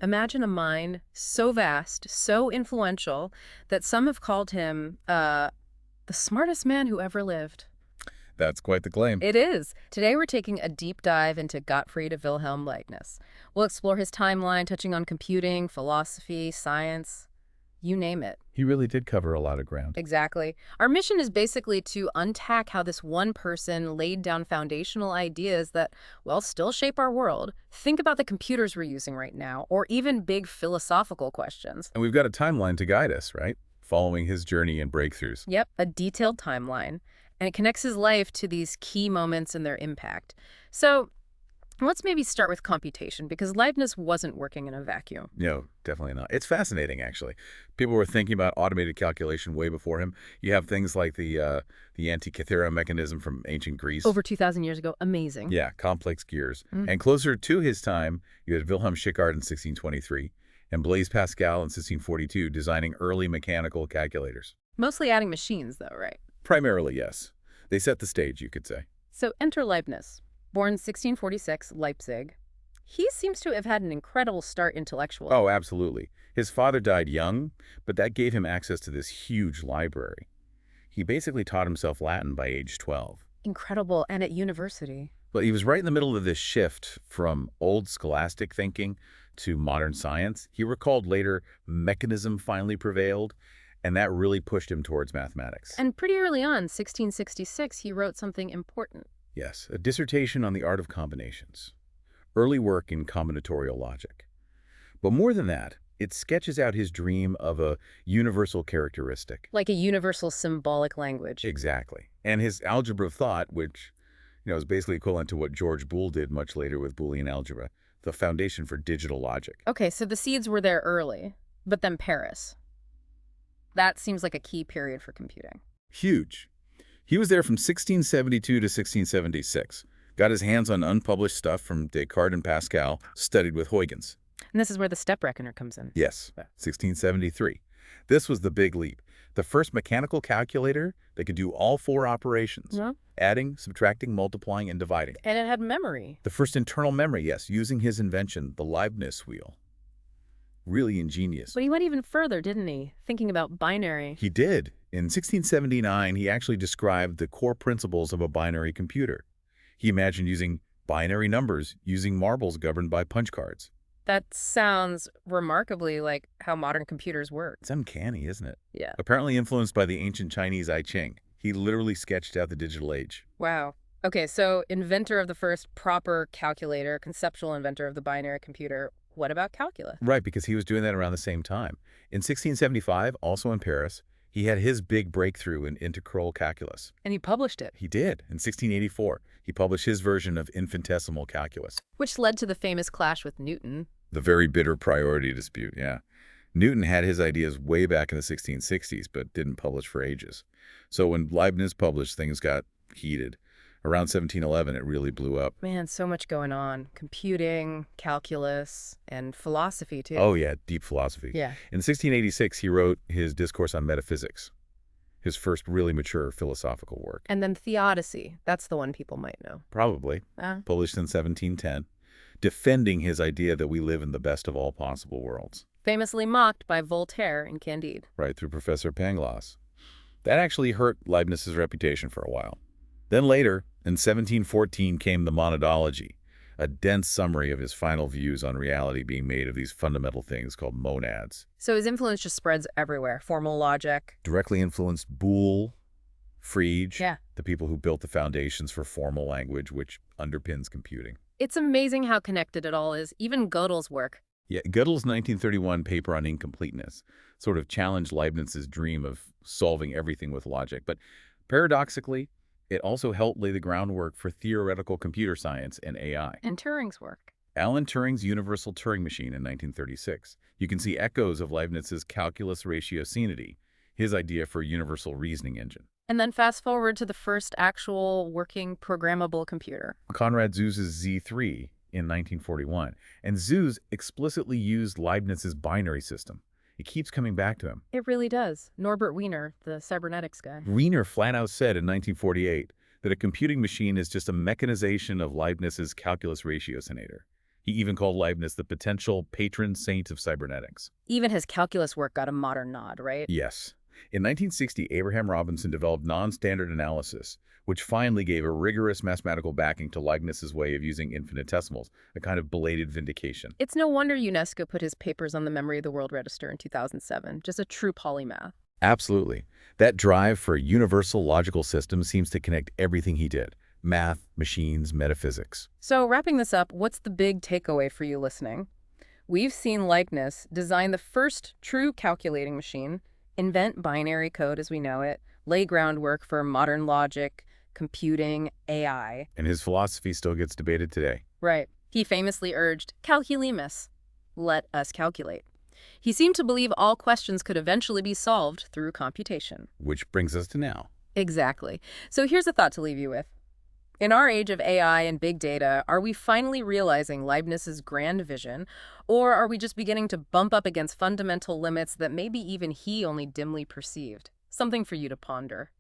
Imagine a mind so vast, so influential, that some have called him the smartest man who ever lived. That's quite the claim. It is. Today we're taking a deep dive into Gottfried Wilhelm Leibniz. We'll explore his timeline, touching on computing, philosophy, science, you name it. He really did cover a lot of ground. Exactly. Our mission is basically to unpack how this one person laid down foundational ideas that, well, still shape our world. Think about the computers we're using right now, or even big philosophical questions. And we've got a timeline to guide us, right? Following his journey and breakthroughs. Yep, a detailed timeline. And it connects his life to these key moments and their impact. So let's maybe start with computation, because Leibniz wasn't working in a vacuum. No, definitely not. It's fascinating, actually. People were thinking about automated calculation way before him. You have things like the Antikythera mechanism from ancient Greece. Over 2,000 years ago, amazing. Yeah, complex gears. And closer to his time, you had Wilhelm Schickard in 1623 and Blaise Pascal in 1642 designing early mechanical calculators. Mostly adding machines, though, right? Primarily, yes. They set the stage, you could say. So enter Leibniz, born 1646, Leipzig. He seems to have had an incredible start intellectually. Oh, absolutely. His father died young, but that gave him access to this huge library. He basically taught himself Latin by age 12. Incredible, and at university. But he was right in the middle of this shift from old scholastic thinking to modern science. He recalled later mechanism finally prevailed, and that really pushed him towards mathematics. And pretty early on, 1666, he wrote something important. Yes, a dissertation on the art of combinations. Early work in combinatorial logic. But more than that, it sketches out his dream of a universal characteristic. Like a universal symbolic language. Exactly. And his algebra of thought, which is basically equivalent to what George Boole did much later with Boolean algebra, the foundation for digital logic. Okay, so the seeds were there early, but then Paris. That seems like a key period for computing. Huge. He was there from 1672 to 1676, got his hands on unpublished stuff from Descartes and Pascal, studied with Huygens. And this is where the step reckoner comes in. Yes, 1673. This was the big leap. The first mechanical calculator that could do all four operations, Yeah. adding, subtracting, multiplying, and dividing. And it had memory. The first internal memory, yes, using his invention, the Leibniz wheel. Really ingenious. But he went even further, didn't he? Thinking about binary. He did. In 1679, he actually described the core principles of a binary computer. He imagined using binary numbers, using marbles governed by punch cards. That sounds remarkably like how modern computers work. It's uncanny, isn't it? Yeah. Apparently influenced by the ancient Chinese I Ching. He literally sketched out the digital age. Wow. Okay, so inventor of the first proper calculator, conceptual inventor of the binary computer. What about calculus? Right, because he was doing that around the same time. In 1675, also in Paris, he had his big breakthrough in integral calculus. And he published it. He did. In 1684, he published his version of infinitesimal calculus. Which led to the famous clash with Newton. The very bitter priority dispute, yeah. Newton had his ideas way back in the 1660s, but didn't publish for ages. So when Leibniz published, things got heated. Around 1711, it really blew up. Man, so much going on. Computing, calculus, and philosophy, too. Oh, yeah, deep philosophy. Yeah. In 1686, he wrote his Discourse on Metaphysics, his first really mature philosophical work. And then Theodicy. That's the one people might know. Probably. Published in 1710, defending his idea that we live in the best of all possible worlds. Famously mocked by Voltaire in Candide. Right, through Professor Pangloss. That actually hurt Leibniz's reputation for a while. Then later, in 1714, came the monadology, a dense summary of his final views on reality being made of these fundamental things called monads. So his influence just spreads everywhere. Formal logic. Directly influenced Boole, Frege, Yeah. the people who built the foundations for formal language, which underpins computing. It's amazing how connected it all is. Even Gödel's work. Yeah, Gödel's 1931 paper on incompleteness sort of challenged Leibniz's dream of solving everything with logic. But paradoxically, it also helped lay the groundwork for theoretical computer science and AI. And Turing's work. Alan Turing's universal Turing machine in 1936. You can see echoes of Leibniz's calculus ratiocinity, his idea for a universal reasoning engine. And then fast forward to the first actual working programmable computer. Konrad Zuse's Z3 in 1941. And Zuse explicitly used Leibniz's binary system. It keeps coming back to him. It really does. Norbert Wiener, the cybernetics guy. Wiener flat out said in 1948 that a computing machine is just a mechanization of Leibniz's calculus ratiocinator. He even called Leibniz the potential patron saint of cybernetics. Even his calculus work got a modern nod, right? Yes. In 1960, Abraham Robinson developed non-standard analysis, which finally gave a rigorous mathematical backing to Leibniz's way of using infinitesimals, a kind of belated vindication. It's no wonder UNESCO put his papers on the Memory of the World Register in 2007. Just a true polymath. Absolutely. That drive for a universal logical system seems to connect everything he did: math, machines, metaphysics. So wrapping this up, what's the big takeaway for you listening? We've seen Leibniz design the first true calculating machine, invent binary code as we know it, lay groundwork for modern logic, computing, AI. And his philosophy still gets debated today. Right. He famously urged, calculemus, let us calculate. He seemed to believe all questions could eventually be solved through computation. Which brings us to now. Exactly. So here's a thought to leave you with. In our age of AI and big data, are we finally realizing Leibniz's grand vision, or are we just beginning to bump up against fundamental limits that maybe even he only dimly perceived? Something for you to ponder.